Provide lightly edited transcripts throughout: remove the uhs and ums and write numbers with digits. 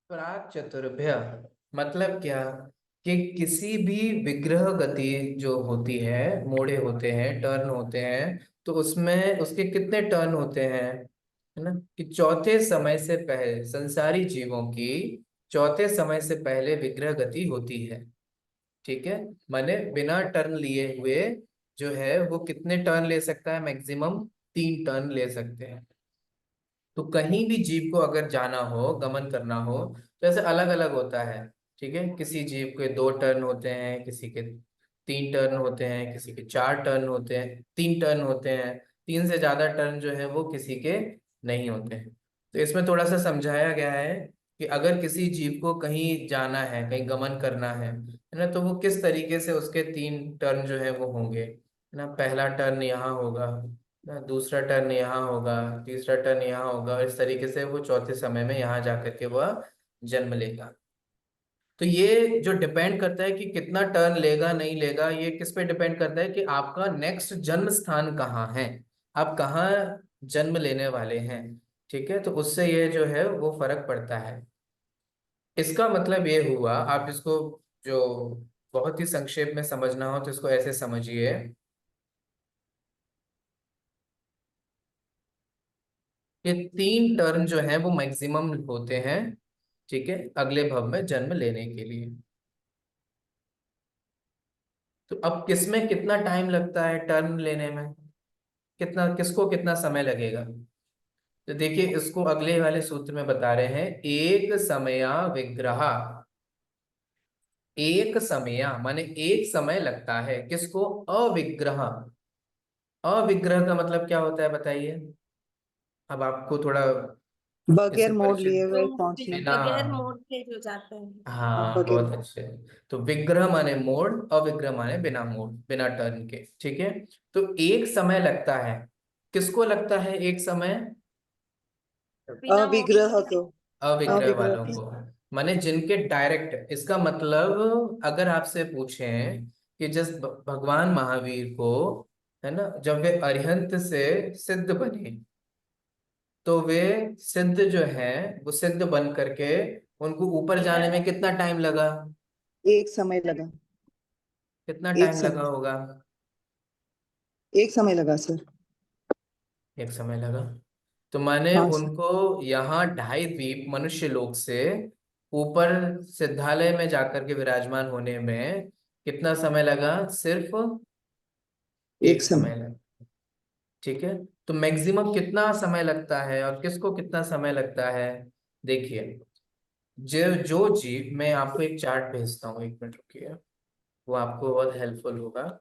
प्राक चतुर्भ्य मतलब क्या कि किसी भी विग्रह गति जो होती है, मोड़े होते हैं, टर्न होते हैं, तो उसमें उसके कितने टर्न होते हैं, है ना, कि चौथे समय से पहले संसारी जीवों की चौथे समय से पहले विग्रह गति होती है। ठीक है। माने बिना टर्न लिए हुए जो है वो कितने टर्न ले सकता है, मैक्सिमम 3 टर्न ले सकते हैं। तो कहीं भी जीव को अगर जाना हो, गमन करना हो, तो ऐसे अलग अलग होता है। ठीक है। किसी जीव के 2 टर्न होते हैं, किसी के 3 टर्न होते हैं, किसी के 4 टर्न होते हैं, 3 टर्न होते हैं। 3 से ज्यादा टर्न जो है वो किसी के नहीं होते हैं। तो इसमें थोड़ा सा समझाया गया है कि अगर किसी जीव को कहीं जाना है, कहीं गमन करना है ना, तो वो किस तरीके से उसके 3 टर्न जो है वो होंगे, है ना। पहला टर्न यहाँ होगा ना, दूसरा टर्न यहाँ होगा, तीसरा टर्न यहाँ होगा, और इस तरीके से वो चौथे समय में यहाँ जाकर के वह जन्म लेगा। तो ये जो डिपेंड करता है कि कितना टर्न लेगा नहीं लेगा, ये किस पे डिपेंड करता है कि आपका नेक्स्ट जन्म स्थान कहाँ है, आप कहाँ जन्म लेने वाले हैं। ठीक है। तो उससे ये जो है वो फर्क पड़ता है। इसका मतलब ये हुआ, आप इसको जो बहुत ही संक्षेप में समझना हो तो इसको ऐसे समझिए कि 3 टर्न जो है वो मैक्सिमम होते हैं। ठीक है। अगले भव में जन्म लेने के लिए। तो अब किसमें कितना टाइम लगता है टर्न लेने में, कितना किसको कितना समय लगेगा। तो देखिए इसको अगले वाले सूत्र में बता रहे हैं, एक समया विग्रह। एक समया माने एक समय लगता है किसको, अविग्रह। अविग्रह का मतलब क्या होता है बताइए। अब आपको थोड़ा इससे बगैर मोड़ लिए परिचित। हुए तुम पहुंचने। बिना। बगैर मोड़ के जो जाते हैं। हाँ बगैर। बहुत अच्छे। तो विग्रह माने मोड़, अविग्रह माने बिना मोड़, बिना टर्न के। ठीक है। तो एक समय लगता है, किसको लगता है एक समय, तो बिना मोड़ के अविग्रह को। अविग्रह अविग्रह वालों को। को। माने जिनके डायरेक्ट, इसका मतलब अगर आपसे पूछें कि जिस भगवान महावीर को, है ना, जब वे अरिहंत से सिद्ध बने, तो वे सिद्ध जो है वो सिद्ध बन करके उनको ऊपर जाने में कितना टाइम लगा, एक समय लगा। कितना एक टाइम लगा समय। होगा। एक समय लगा सर। एक समय लगा। तो माने हाँ सर। उनको यहाँ 2.5 द्वीप मनुष्य लोक से ऊपर सिद्धालय में जाकर के विराजमान होने में कितना समय लगा, सिर्फ एक एक समय। समय लगा। ठीक है। तो मैक्सिमम कितना समय लगता है और किसको कितना समय लगता है। देखिए, जो जो जीव, मैं आपको एक चार्ट भेजता हूँ, 1 मिनट रुकिए, वो आपको बहुत हेल्पफुल होगा।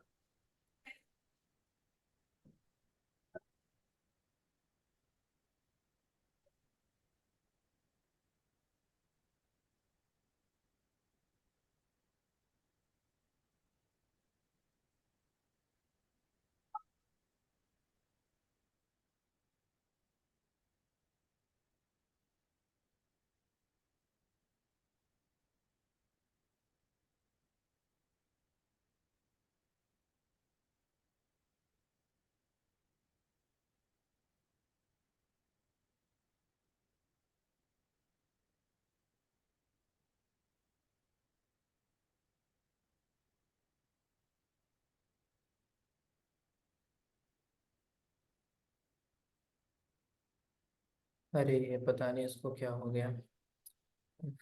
अरे ये पता नहीं इसको क्या हो गया,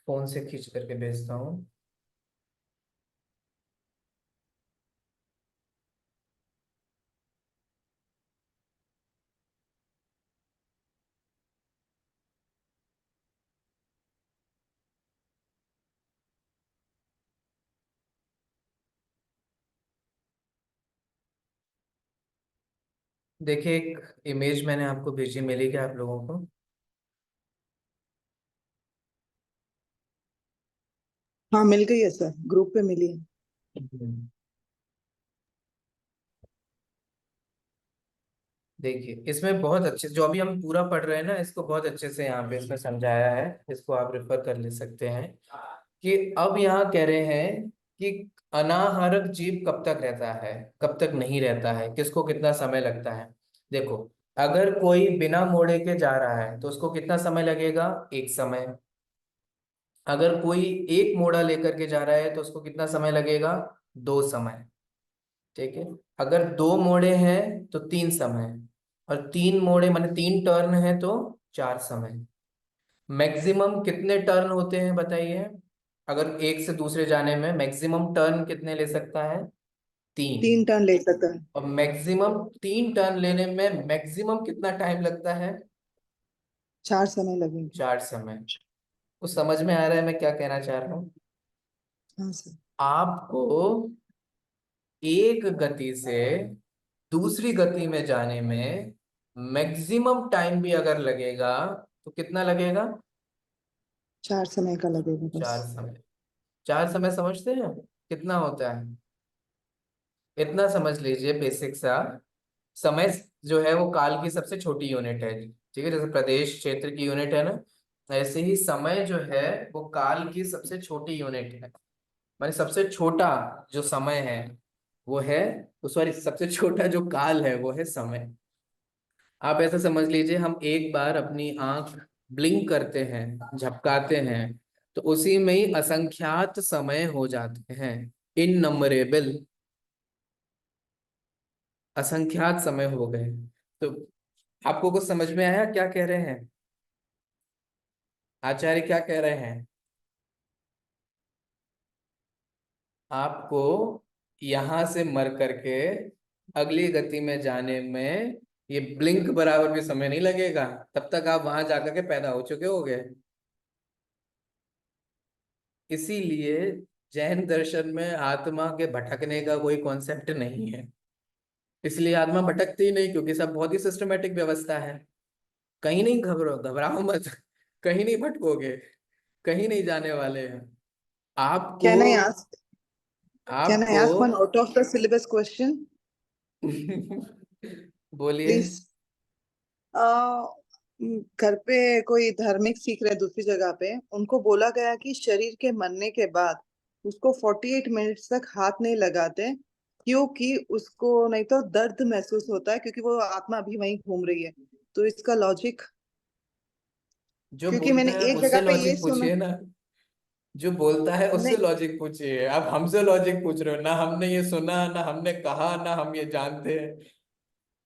फोन से खींच करके भेजता हूँ। देखिए एक इमेज मैंने आपको भेजी, मिली क्या आप लोगों को। हाँ मिल गई है सर, ग्रुप पे मिली है। हम्म। देखिए इसमें बहुत अच्छे, जो अभी हम पूरा पढ़ रहे हैं ना, इसको बहुत अच्छे से यहाँ पे इसमें समझाया है, इसको आप रेफर कर ले सकते हैं। कि अब यहाँ कह रहे हैं कि अनाहारक जीव कब तक रहता है, कब तक नहीं रहता है, किसको कितना समय लगता है। देखो, अगर कोई बिना मोड़े के जा रहा है तो उसको कितना समय लगेगा, एक समय। अगर कोई एक मोड़ा लेकर के जा रहा है तो उसको कितना समय लगेगा? 2 समय। ठीक है। अगर 2 मोड़े हैं तो 3 समय, और 3 मोड़े माने 3 टर्न है तो 4 समय। मैक्सिमम कितने टर्न होते हैं बताइए? अगर एक से दूसरे जाने में मैक्सिमम टर्न कितने ले सकता है? 3। 3 टर्न ले सकता है। और मैक्सिमम 3 टर्न लेने में मैक्सिमम कितना टाइम लगता है? 4 समय लगेंगे। 4 समय। कुछ समझ में आ रहा है मैं क्या कहना चाह रहा हूँ? हाँ सर। आपको एक गति से दूसरी गति में जाने में मैक्सिमम टाइम भी अगर लगेगा तो कितना लगेगा? 4 समय का लगेगा बस। 4 समय। 4 समय समझते हैं कितना होता है? इतना समझ लीजिए बेसिक सा। समय जो है वो काल की सबसे छोटी यूनिट है। ठीक है, जैसे प्रदेश क्षेत्र की यूनिट है ना, ऐसे ही समय जो है वो काल की सबसे छोटी यूनिट है। माने सबसे छोटा जो समय है वो है, सॉरी, सबसे छोटा जो काल है वो है समय। आप ऐसा समझ लीजिए, हम एक बार अपनी आंख ब्लिंक करते हैं, झपकाते हैं, तो उसी में ही असंख्यात समय हो जाते हैं। इननंबरेबल, असंख्यात समय हो गए। तो आपको कुछ समझ में आया क्या कह रहे हैं? आचार्य क्या कह रहे हैं? आपको यहां से मर करके अगली गति में जाने में ये ब्लिंक बराबर भी समय नहीं लगेगा, तब तक आप वहां जाकर के पैदा हो चुके होगे। इसीलिए जैन दर्शन में आत्मा के भटकने का कोई कॉन्सेप्ट नहीं है। इसलिए आत्मा भटकती ही नहीं, क्योंकि सब बहुत ही सिस्टमेटिक व्यवस्था है। कहीं नहीं घबराओ, घबराओ मत। कहीं नहीं भटकोगे, कहीं नहीं जाने वाले हैं। आपको can I ask can I आपको ask one out of the syllabus question बोलिए। प्लीज? घर पे कोई धार्मिक सीख रहे दूसरी जगह पे, उनको बोला गया कि शरीर के मरने के बाद उसको 48 मिनट्स तक हाथ नहीं लगाते, क्योंकि उसको नहीं तो दर्द महसूस होता है, क्योंकि वो आत्मा अभी वहीं घूम रही है। तो इसका लॉजिक? जो क्योंकि बोलता मैंने है एक उससे जगह पे ये लॉजिक सुना। पूछिए ना। जो बोलता है उससे नहीं, लॉजिक पूछिए, आप हमसे लॉजिक पूछ रहे हो ना। हमने ये सुना ना, हमने कहा ना, हम ये जानते हैं,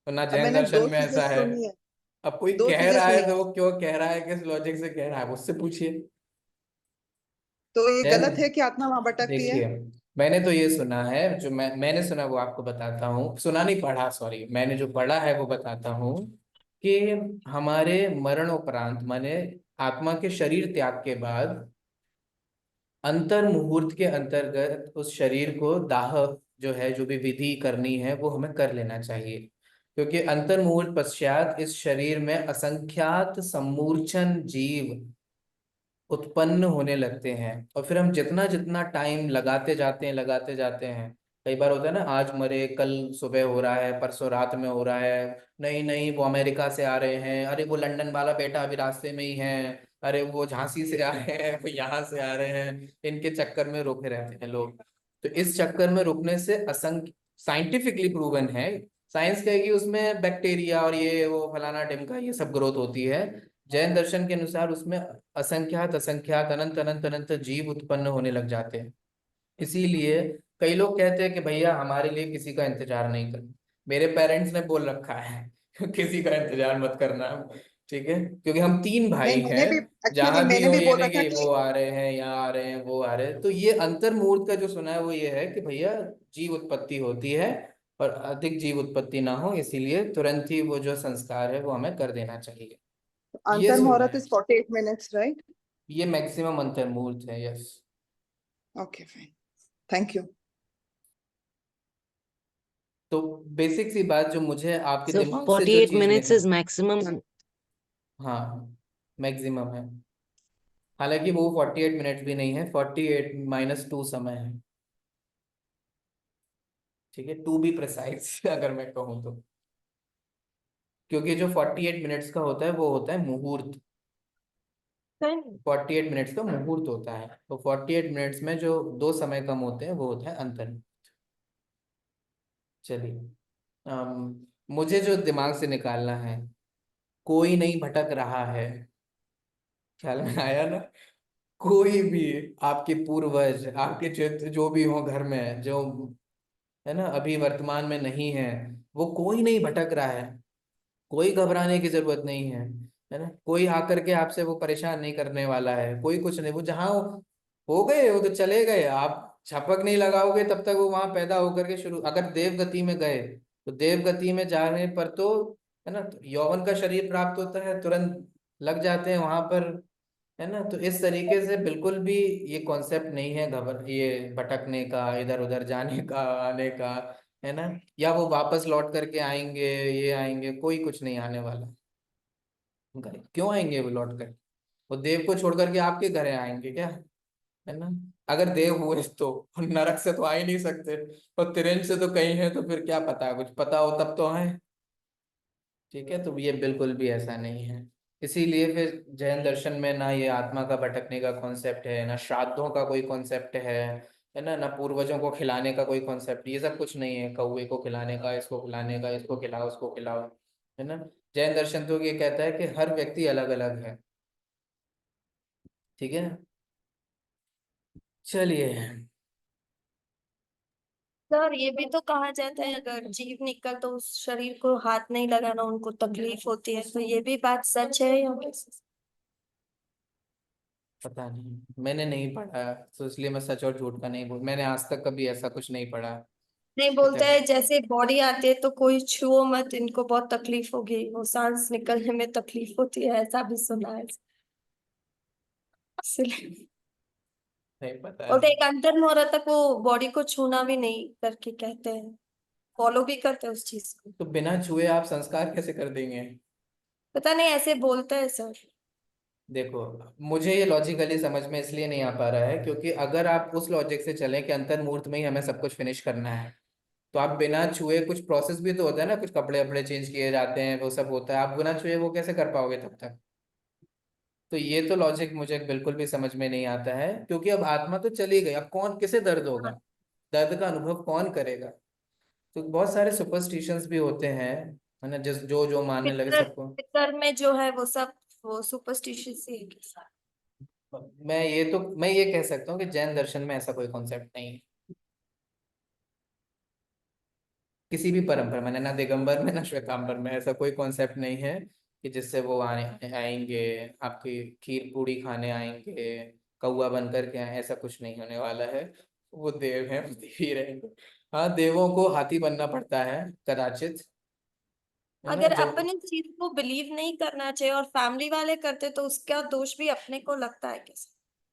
और ना अब जैन मैंने दर्शन दो में चीजें ऐसा है। सुनी है। अब कोई दो कह चीजें रहा है सुनी तो है। वो क्यों कह रहा है, किस लॉजिक से कह रहा है, उससे पूछिए। तो ये जैन, गलत है कि आत्मा वहां भटकती है? देखिए, मैंने तो ये सुना है, जो मैंने सुना वो आपको बताता हूँ। सुना नहीं, पढ़ा, सॉरी, मैंने जो पढ़ा है वो बताता हूँ। कि हमारे मरणोपरांत माने आत्मा के शरीर त्याग के बाद अंतर मुहूर्त के अंतर्गत उस शरीर को दाह, जो है, जो भी विधि करनी है वो हमें कर लेना चाहिए। क्योंकि अंतर मुहूर्त पश्चात इस शरीर में असंख्यात सम्मूर्छन जीव उत्पन्न होने लगते हैं। और फिर हम जितना जितना टाइम लगाते जाते हैं, कई बार होता है ना, आज मरे, कल सुबह हो रहा है, परसों रात में हो रहा है, नहीं नहीं वो अमेरिका से आ रहे हैं, अरे वो लंदन वाला बेटा अभी रास्ते में ही है, अरे वो झांसी से आ रहे हैं, वो यहाँ से आ रहे हैं, इनके चक्कर में रुके रहते हैं लोग। तो इस चक्कर में रुकने से असंख्य, साइंटिफिकली प्रूवन है, साइंस कहेगी उसमें बैक्टीरिया और ये वो फलाना ढिमका ये सब ग्रोथ होती है। जैन दर्शन के अनुसार उसमें असंख्यात असंख्यात अनंत अनंत अनंत जीव उत्पन्न होने लग जाते हैं। इसीलिए कई लोग कहते हैं कि भैया हमारे लिए किसी का इंतजार नहीं करना। मेरे पेरेंट्स ने बोल रखा है किसी का इंतजार मत करना। ठीक है, क्योंकि हम 3 भाई नहीं, हैं। मैंने भी एक्चुअली जहां भी मैंने हो भी ये बोल नहीं रखा कि कि वो आ रहे हैं, यहाँ आ रहे हैं, वो आ रहे हैं, तो ये अंतर मुहूर्त का जो सुना है वो ये है कि भैया जीव उत्पत्ति होती है, और अधिक जीव उत्पत्ति ना हो, इसीलिए तुरंत ही वो जो संस्कार है वो हमें कर देना चाहिए। ये अंतर सुना मुहूर्त है। Is 48 minutes, right? ये मैक्सिमम अंतर मुहूर्त है, yes. Okay, fine. Thank you. तो बेसिक सी बात जो मुझे आपके So दिमाग से जो 48 चीज minutes निकल, is maximum. हाँ, मैक्सिमम है। हालांकि वो 48 मिनट भी नहीं है, 48 - 2 समय है। ठीक है, टू बी प्रिसाइज अगर मैं कहूँ तो। क्योंकि जो 48 मिनट्स का होता है वो होता है मुहूर्त। 48 मिनट्स का मुहूर्त होता है, तो 48 मिनट्स में जो 2 समय कम होते हैं वो होता है अंतर। चलिए, मुझे जो दिमाग से निकालना है, कोई नहीं भटक रहा है, ख्याल में आया ना? कोई भी आपके पूर्वज, आपके चित्र जो भी हो घर में, जो है ना अभी वर्तमान में नहीं है, वो कोई नहीं भटक रहा है। कोई घबराने की जरूरत नहीं है ना। कोई आकर के आपसे वो परेशान नहीं करने वाला है, कोई कुछ नहीं। वो जहाँ हो गए वो तो चले गए, आप छपक नहीं लगाओगे तब तक वो वहां पैदा होकर के शुरू। अगर देव गति में गए तो देव गति में जाने पर तो है ना, तो यौवन का शरीर प्राप्त होता है, तुरंत लग जाते हैं वहां पर, है ना। तो इस तरीके से बिल्कुल भी ये कॉन्सेप्ट नहीं है ये भटकने का, इधर उधर जाने का, आने का, है ना। या वो वापस लौट करके आएंगे, ये आएंगे, कोई कुछ नहीं आने वाला। क्यों आएंगे वो लौट कर? वो देव को छोड़ करके आपके घर आएंगे क्या? है ना। अगर देव हुए तो नरक से तो आ ही नहीं सकते, और तिरंज से तो कहीं है, तो फिर क्या पता, कुछ पता हो तब तो आए। ठीक है, तो ये बिल्कुल भी ऐसा नहीं है। इसीलिए फिर जैन दर्शन में ना ये आत्मा का भटकने का कॉन्सेप्ट है, ना श्राद्धों का कोई कॉन्सेप्ट है ना, ना पूर्वजों को खिलाने का कोई कॉन्सेप्ट, ये सब कुछ नहीं है। कौवे को खिलाने का, इसको खिलाने का, इसको खिलाओ, उसको खिलाओ, है ना। जैन दर्शन तो ये कहता है कि हर व्यक्ति अलग अलग है। ठीक है, चलिए। सर ये भी तो कहा जाता है अगर जीव निकल तो उस शरीर को हाथ नहीं लगाना, उनको तकलीफ होती है, तो ये भी बात सच है या कैसे? पता नहीं, मैंने नहीं पढ़ा, तो इसलिए मैं सच और झूठ का नहीं बोल, मैंने आज तक कभी ऐसा कुछ नहीं पढ़ा। नहीं, बोलते हैं जैसे बॉडी आती है तो कोई छुओ मत, इनको बहुत तकलीफ होगी, वो सांस निकलने में तकलीफ होती है, ऐसा भी सुना है इसलिए। नहीं पता और है। एक अंतर मुहूर्त तक वो बॉडी को छूना भी नहीं करके कहते हैं, फॉलो भी करते हैं उस चीज को। तो बिना छुए आप संस्कार कैसे कर देंगे? पता नहीं, ऐसे बोलते हैं सर। देखो, मुझे ये लॉजिकली समझ में इसलिए नहीं आ पा रहा है क्योंकि अगर आप उस लॉजिक से चलें कि अंतर मुहूर्त में ही हमें सब कुछ फिनिश करना है, तो आप बिना छुए, कुछ प्रोसेस भी तो होता है ना, कुछ कपड़े वपड़े चेंज किए जाते हैं, वो सब होता है, आप बिना छुए वो कैसे कर पाओगे तब तक? तो ये तो लॉजिक मुझे बिल्कुल भी समझ में नहीं आता है, क्योंकि अब आत्मा तो चली गई, अब कौन, किसे दर्द होगा? दर्द का अनुभव कौन करेगा? तो बहुत सारे सुपरस्टिशंस भी होते हैं, है ना, जिस जो जो मानने लगे पितर सबको। पितर में जो है वो सब वो सुपरस्टिशियस ही है के साथ। मैं ये कह सकता हूँ कि जैन दर्शन में ऐसा कोई कॉन्सेप्ट नहीं है, किसी भी परंपरा में, ना दिगंबर में ना श्वेतांबर में ऐसा कोई कॉन्सेप्ट नहीं है कि जिससे वो आएंगे, आपकी खीर पूड़ी खाने आएंगे, कौआ बन करके आए, ऐसा कुछ नहीं होने वाला है। वो देव हैं, वो देव ही रहेंगे। हाँ, देवों को हाथी बनना पड़ता है कदाचित, है ना, अगर जब। अपन इस चीज को बिलीव नहीं करना चाहिए और फैमिली वाले करते तो उसका दोष भी अपने को लगता है कैसे?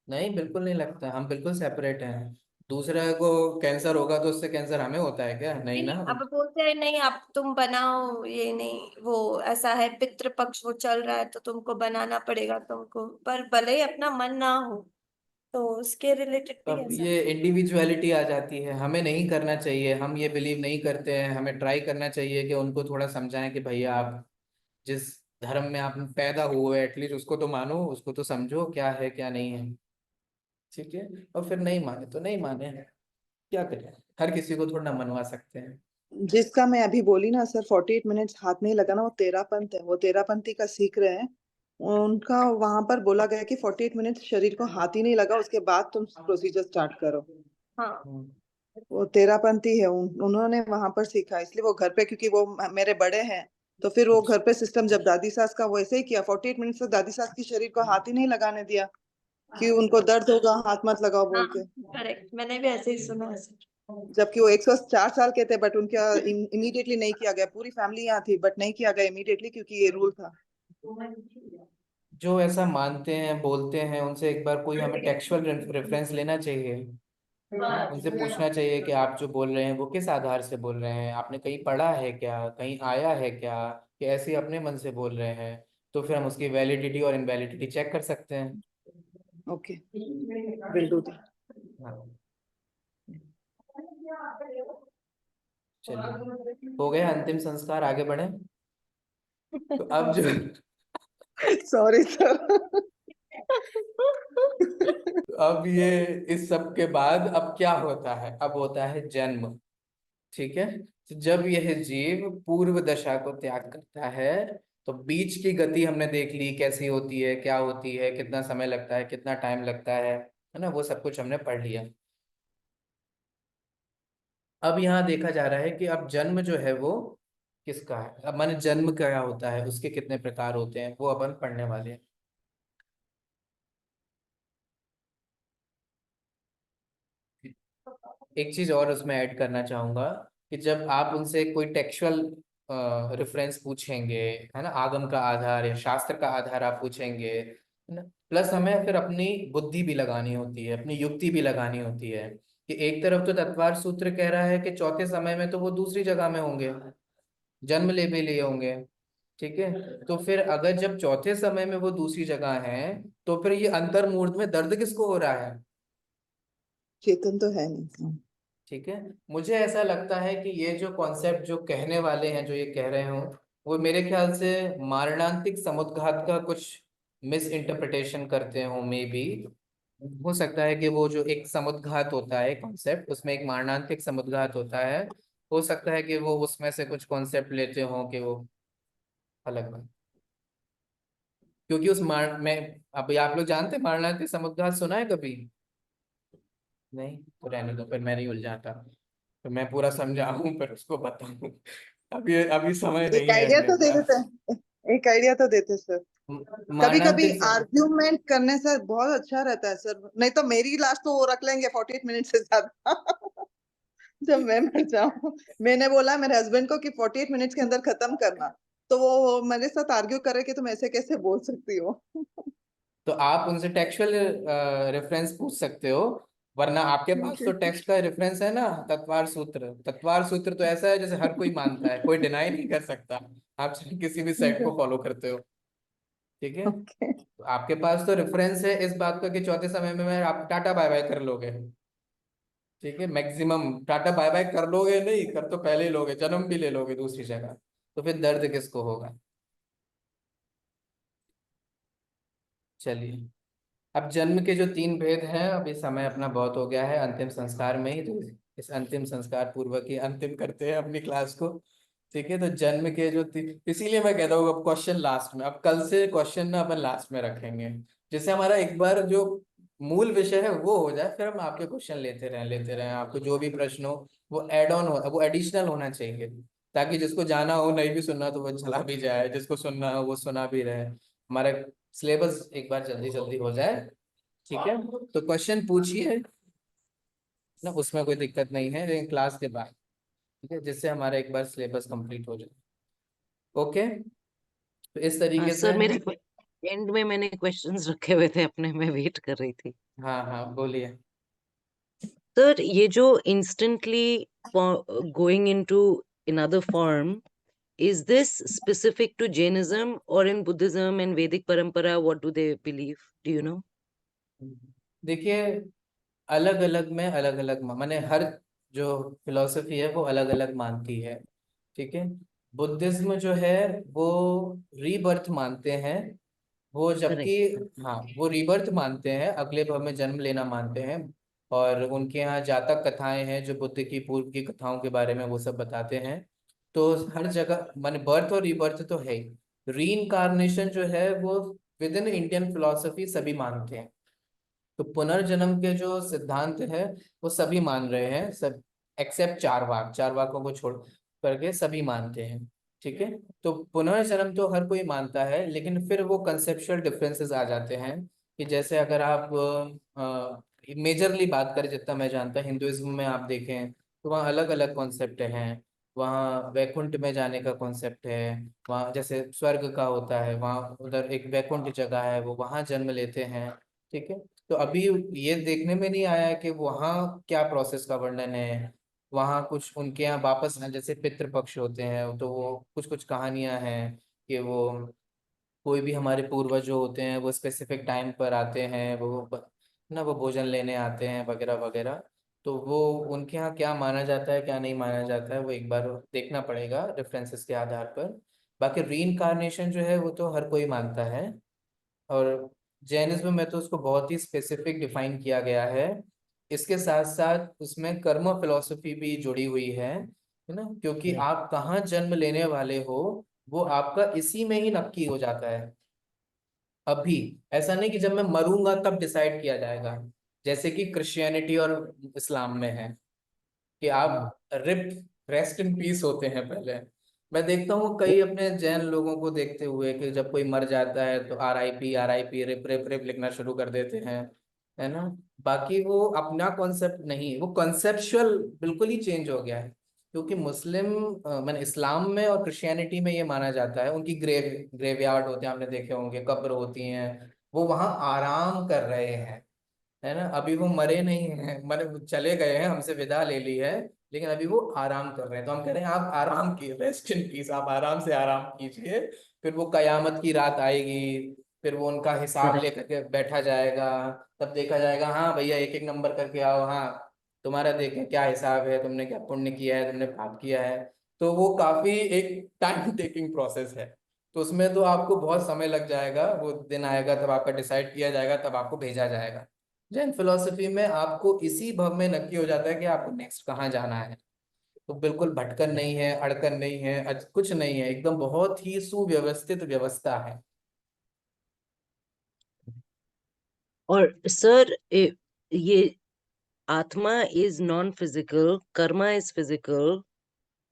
नहीं, बिल्कुल नहीं लगता, हम बिल्कुल सेपरेट हैं। दूसरे को कैंसर होगा तो उससे कैंसर हमें होता है क्या? नहीं नहीं ना। नहीं, अब बोलते हैं नहीं अब तुम बनाओ, ये नहीं वो ऐसा है, पितृ पक्ष वो चल रहा है तो तुमको बनाना पड़ेगा तुमको, पर भले ही अपना मन ना हो, तो उसके रिलेटेड भी अब ऐसा है। ये इंडिविजुअलिटी आ जाती है, हमें नहीं करना चाहिए, हम ये बिलीव नहीं करते हैं, हमें ट्राई करना चाहिए कि उनको थोड़ा समझाएं कि भैया आप जिस धर्म में आप पैदा हुए एटलीस्ट उसको तो मानो, उसको तो समझो क्या है क्या नहीं है। ठीक है, और फिर नहीं माने तो नहीं माने, क्या करें, हर किसी को थोड़ा मनवा सकते हैं। जिसका मैं अभी बोली ना सर, 48 मिनट्स हाथ नहीं लगाना, वो तेरापंथ है, वो तेरापंथी का सीख रहे हैं। उनका वहां पर बोला गया कि 48 मिनट्स शरीर को हाथ ही नहीं लगा, उसके बाद तुम प्रोसीजर स्टार्ट करो। हाँ। हम्म। वो तेरापंथी है, उन्होंने वहां पर सीखा, इसलिए वो घर पे, क्योंकि वो मेरे बड़े हैं, तो फिर वो घर अच्छा। पे सिस्टम, जब दादी सास का वैसे ही किया, 48 मिनट्स तक दादी सास की शरीर को हाथ ही नहीं लगाने दिया कि उनको दर्द होगा, हाथ मत लगाओ हाँ बोल के। करेक्ट, मैंने भी ऐसे ही सुना है सर। जबकि वो 104 साल के थे, बट उनका इमीडिएटली नहीं किया गया, पूरी फैमिली यहाँ थी बट नहीं किया गया इमीडिएटली, क्योंकि ये रूल था। जो ऐसा मानते हैं बोलते हैं उनसे एक बार कोई हमें टेक्सुअल रेफरेंस लेना चाहिए, है ना, उनसे पूछना चाहिए कि आप जो बोल रहे हैं वो किस आधार से बोल रहे हैं, आपने कहीं पढ़ा है क्या, कहीं आया है क्या, कि ऐसे ही अपने मन से बोल रहे हैं? तो फिर हम उसकी वैलिडिटी और इनवैलिडिटी चेक कर सकते हैं। Okay, will do that. हाँ, चलिए, हो गया अंतिम संस्कार, आगे बढ़े। तो अब जो सॉरी सर। अब ये इस सब के बाद अब क्या होता है? अब होता है जन्म। ठीक है, तो जब यह जीव पूर्व दशा को त्याग करता है तो बीच की गति हमने देख ली कैसी होती है, क्या होती है, कितना समय लगता है, कितना टाइम लगता है ना, वो सब कुछ हमने पढ़ लिया। अब यहाँ देखा जा रहा है कि अब जन्म जो है वो किसका है, अब माने जन्म क्या होता है, उसके कितने प्रकार होते हैं, वो अपन पढ़ने वाले हैं। एक चीज और उसमें ऐड करना चाहूंगा कि जब आप उनसे कोई टेक्सुअल रेफरेंस पूछेंगे, है ना, आगम का आधार या शास्त्र का आधार आप पूछेंगे, है ना, प्लस हमें फिर अपनी बुद्धि भी लगानी होती है, अपनी युक्ति भी लगानी होती है कि एक तरफ तो तत्वार सूत्र कह रहा है कि चौथे समय में तो वो दूसरी जगह में होंगे, जन्म ले भी लिए होंगे, ठीक है। तो फिर अगर जब चौथे समय में वो दूसरी जगह है, तो फिर ये अंतर्मुहूर्त में दर्द किसको हो रहा है? चेतन तो है नहीं। ठीक है। मुझे ऐसा लगता है कि ये जो कॉन्सेप्ट जो कहने वाले हैं, जो ये कह रहे हो, वो मेरे ख्याल से मारणांतिक समुद्घात का कुछ मिस इंटरप्रिटेशन करते हो, मे बी। हो सकता है कि वो जो एक समुद्घात होता है कॉन्सेप्ट, उसमें एक मारणांतिक समुद्घात होता है, हो सकता है कि वो उसमें से कुछ कॉन्सेप्ट लेते हो कि वो अलग है। क्योंकि उस मार में, अभी आप लोग जानते हैं मारणांतिक समुद्घात, सुना है कभी? नहीं तो रहने दो, फिर मैं नहीं उलझाता, तो मैं पूरा समझाऊं फिर उसको बताऊं। अभी अभी समय एक नहीं है आइडिया मेरे तो दे पास। देते हैं, एक आइडिया तो देते सर। कभी कभी मारणांतिक आर्ग्यूमेंट करने से बहुत अच्छा रहता है सर, नहीं तो मेरी लास्ट तो वो रख लेंगे 48 मिनट से ज्यादा। जब मैं मर जाऊं, मैंने बोला मेरे हस्बैंड को कि 48 मिनट्स के अंदर खत्म करना, तो वो मेरे साथ आर्ग्यू करे कि तुम ऐसे कैसे बोल सकती हो। तो आप उनसे टेक्सुअल रेफरेंस पूछ सकते हो, वरना आपके पास तो टेक्स्ट का रेफरेंस है ना, तत्वार सूत्र। तत्वार सूत्र तो ऐसा है जैसे हर कोई मानता है, कोई डिनाई नहीं कर सकता, आप चाहे किसी भी सेट को फॉलो करते हो, ठीक है। ओके। तो आपके पास तो रेफरेंस है इस बात का कि चौथे समय में मैं आप टाटा बाय बाय कर लोगे, ठीक है, मैक्सिमम टाटा बाय बाय कर लोगे, नहीं कर तो पहले ही लोगे, जन्म भी ले लोगे दूसरी जगह, तो फिर दर्द किसको होगा? चलिए, अब जन्म के जो तीन भेद हैं, अभी समय अपना बहुत हो गया है अंतिम संस्कार में ही, तो इस अंतिम संस्कार पूर्वक ही अंतिम करते हैं अपनी क्लास को, ठीक है। तो जन्म के जो इसीलिए मैं कहता हूँ अब क्वेश्चन लास्ट में, अब कल से क्वेश्चन ना अपन लास्ट में रखेंगे, जिससे हमारा एक बार जो मूल विषय है वो हो जाए, फिर हम आपके क्वेश्चन लेते रहें, आपको जो भी प्रश्न हो वो एड ऑन हो, वो एडिशनल होना चाहिए, ताकि जिसको जाना हो नहीं भी सुनना तो वो चला भी जाए, जिसको सुनना हो वो सुना भी रहे, हमारा सिलेबस एक बार जल्दी जल्दी हो जाए, ठीक है। तो क्वेश्चन पूछिए ना, उसमें कोई दिक्कत नहीं है, लेकिन क्लास के बाद, ठीक है, जिससे हमारा एक बार सिलेबस कंप्लीट हो जाए। ओके, तो इस हाँ तरीके से। सर, मेरे एंड में मैंने क्वेश्चंस रखे हुए थे अपने, मैं वेट कर रही थी। हाँ हाँ बोलिए। सर, ये जो instantly going into another form, is this specific to Jainism or in Buddhism and Vedic parampara? What do they believe? Do you know? देखिए, अलग अलग में अलग अलग माने, हर जो फिलॉसफी है वो अलग अलग मानती है, ठीक है। बुद्धिज्म जो है वो रीबर्थ मानते हैं, वो जबकि, Correct. हाँ वो रीबर्थ मानते हैं, अगले भव में जन्म लेना मानते हैं, और उनके यहाँ जातक कथाएं हैं जो बुद्ध की पूर्व की कथाओं के बारे में वो सब बताते हैं। तो हर जगह माने बर्थ और रीबर्थ तो है ही, री जो है वो विद इन इंडियन फिलोसफी सभी मानते हैं। तो पुनर्जन्म के जो सिद्धांत है वो सभी मान रहे हैं, सब एक्सेप्ट चार वाकों को छोड़ करके सभी मानते हैं, ठीक है। तो पुनर्जन्म तो हर कोई मानता है, लेकिन फिर वो कंसेप्चुअल डिफरेंसेस आ जाते हैं कि जैसे अगर आप मेजरली बात करें, जितना मैं जानता हूँ हिंदुइज्म में आप देखें तो वहाँ अलग अलग कॉन्सेप्ट हैं, वहाँ वैकुंठ में जाने का कॉन्सेप्ट है, वहाँ जैसे स्वर्ग का होता है, वहाँ उधर एक वैकुंठ जगह है, वो वहाँ जन्म लेते हैं, ठीक है। तो अभी ये देखने में नहीं आया है कि वहाँ क्या प्रोसेस का वर्णन है, वहाँ कुछ उनके यहाँ वापस जैसे पितृपक्ष होते हैं, तो वो कुछ कुछ कहानियां हैं कि वो कोई भी हमारे पूर्वज जो होते हैं वो स्पेसिफिक टाइम पर आते हैं, वो ना वो भोजन लेने आते हैं वगैरह वगैरह। तो वो उनके यहाँ क्या माना जाता है क्या नहीं माना जाता है वो एक बार देखना पड़ेगा रेफरेंसेस के आधार पर। बाकी री जो है वो तो हर कोई मानता है, और जैनिज्म में तो उसको बहुत ही स्पेसिफिक डिफाइन किया गया है। इसके साथ साथ उसमें कर्म फिलॉसफी भी जुड़ी हुई है ना, क्योंकि आप कहाँ जन्म लेने वाले हो वो आपका इसी में ही नक्की हो जाता है। अभी ऐसा नहीं कि जब मैं मरूंगा तब डिसाइड किया जाएगा, जैसे कि क्रिश्चियनिटी और इस्लाम में है कि आप रिप रेस्ट इन पीस होते हैं पहले। मैं देखता हूँ कई अपने जैन लोगों को देखते हुए कि जब कोई मर जाता है तो RIP रिप रिप रिप लिखना शुरू कर देते हैं, है ना। बाकी वो अपना कॉन्सेप्ट नहीं, वो कॉन्सेप्चुअल बिल्कुल ही चेंज हो गया है। क्योंकि मैंने इस्लाम में और क्रिश्चियनिटी में ये माना जाता है, उनकी ग्रेवयार्ड होते हैं, आपने देखे होंगे, कब्र होती हैं, वो वहां आराम कर रहे हैं, है ना। अभी वो मरे नहीं हैं, मरे चले गए हैं, हमसे विदा ले ली है, लेकिन अभी वो आराम कर रहे हैं। तो हम कह रहे हैं आप आराम की रेस्ट इन पीस, आप आराम से आराम कीजिए। फिर वो कयामत की रात आएगी, फिर वो उनका हिसाब लेकर के बैठा जाएगा। तब देखा जाएगा, हाँ भैया एक एक नंबर करके आओ, हाँ तुम्हारा देखें क्या हिसाब है, तुमने क्या पुण्य किया है, तुमने पाप किया है। तो वो काफी एक टाइम टेकिंग प्रोसेस है। तो उसमें तो आपको बहुत समय लग जाएगा, वो दिन आएगा तब आपका डिसाइड किया जाएगा, तब आपको भेजा जाएगा। जैन फिलोसफी में आपको इसी भव में नक्की हो जाता है कि आपको नेक्स्ट कहाँ जाना है। तो बिल्कुल भटकन नहीं है, अड़कन नहीं है, कुछ नहीं है, एकदम बहुत ही सुव्यवस्थित व्यवस्था है। और सर ये आत्मा is non physical, Karma is physical,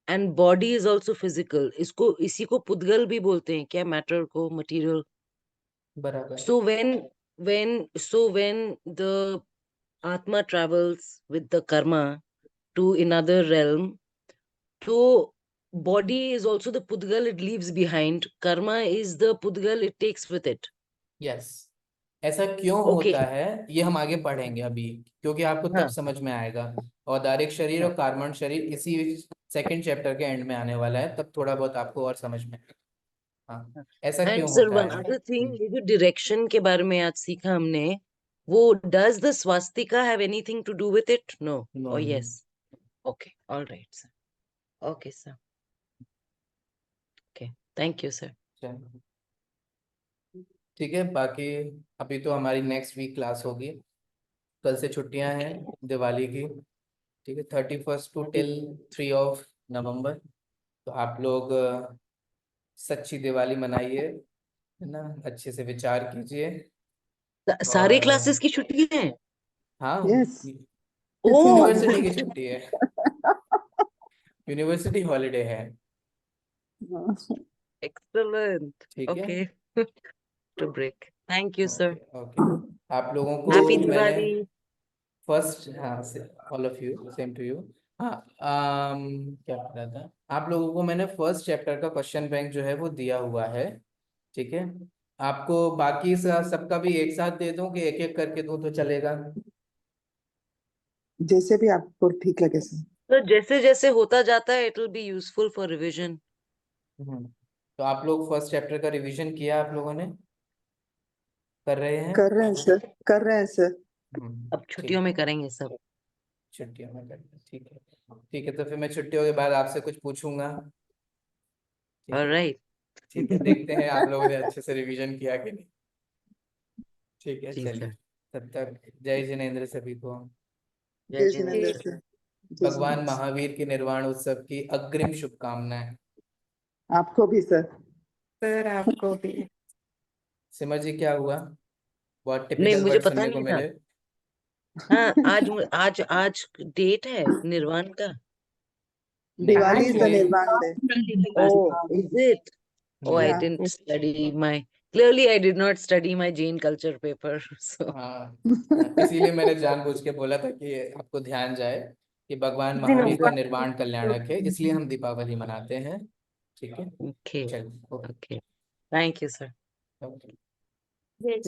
and body is also physical. इसको इसी को पुद्गल भी बोलते हैं क्या, मैटर को, मटेरियल? बराबर। So when the Atma travels with the karma to another realm, so body is also the Pudgal it leaves behind. Karma is the Pudgal it takes with it. Yes. ऐसा क्यों Okay. होता है ये हम आगे पढ़ेंगे अभी, क्योंकि आपको तब हाँ. समझ में आएगा। औदारिक शरीर हाँ. और कार्बन शरीर इसी सेकंड चैप्टर के एंड में आने वाला है, तब थोड़ा बहुत आपको और समझ में आएगा। हाँ, हाँ. ऐसा And क्यों sir, होता one है। other thing, ये जो direction के बारे में आज सीखा हमने, वो does the swastika have anything to do with it? No. No Oh no. yes. Okay. All right, sir. Okay, sir. Okay. Thank you, sir. चलो ठीक है। बाकी अभी तो हमारी नेक्स्ट वीक क्लास होगी, कल से छुट्टियां हैं दिवाली की। ठीक है, 31st टू टिल 3 नवंबर। तो आप लोग सच्ची दिवाली मनाइए, है ना, अच्छे से विचार कीजिए। सारे और क्लासेस की छुट्टी है? हाँ, यस, किसी Oh, यूनिवर्सिटी की हॉलीडे छुट्टी है, यूनिवर्सिटी हॉलीडे है। नहीं। excellent. ठीक है। Okay. To break. Thank you, okay sir. Okay. आप लोगों को Happy मैंने Diwali. फर्स्ट, हाँ, all of you, same to you. हाँ, क्या कह रहा था, आप लोगों को मैंने फर्स्ट चैप्टर का क्वेश्चन बैंक जो है वो दिया हुआ है। ठीक है। आपको बाकी सबका भी एक साथ दे दूं कि एक एक करके दूं तो चलेगा। जैसे भी आपको ठीक लगे सर। तो जैसे जैसे होता जाता है, it will be useful for revision. तो आप लोग फर्स्ट चैप्टर का रिवीजन किया, आप लोगों ने कर रहे हैं। कर रहे हैं सर, कर रहे हैं सर। अब छुट्टियों ठीक में है, करेंगे सब. छुट्टियों में करते हैं, ठीक है। ठीक है, तो फिर मैं छुट्टियों के बाद आपसे कुछ पूछूंगा। ठीक All है। right. ठीक है, देखते हैं आप लोगों ने अच्छे से रिवीजन किया कि नहीं। ठीक है, जी चलिए। सर. तब तक जय जिनेंद्र सभी को। जय जय जिनेंद्र जिनेंद्र सर. सर। जय भगवान जिनेंद्र सर। महावीर के निर्वाण उत्सव की अग्रिम शुभकामनाएं। आपको भी सर। सर आपको भी। सिमर जी, क्या हुआ, बहुत नहीं, टिपिकल मुझे वर्ड पता सुनने को नहीं था. मिले। हाँ, आज आज डेट है निर्वाण का. नहीं, दिवाली इज द एक्चुअली, निर्वाण day. Oh, is it? Oh, I या didn't study my. Clearly, I did not study my Jain culture paper. So, हाँ, इसीलिए मैंने जानबूझ के बोला था कि आपको ध्यान जाए कि भगवान महावीर का निर्वाण कल्याणक है, इसलिए हम दीपावली मनाते हैं। ठीक है। okay, चलिए, okay okay. Thank you sir. Okay. जय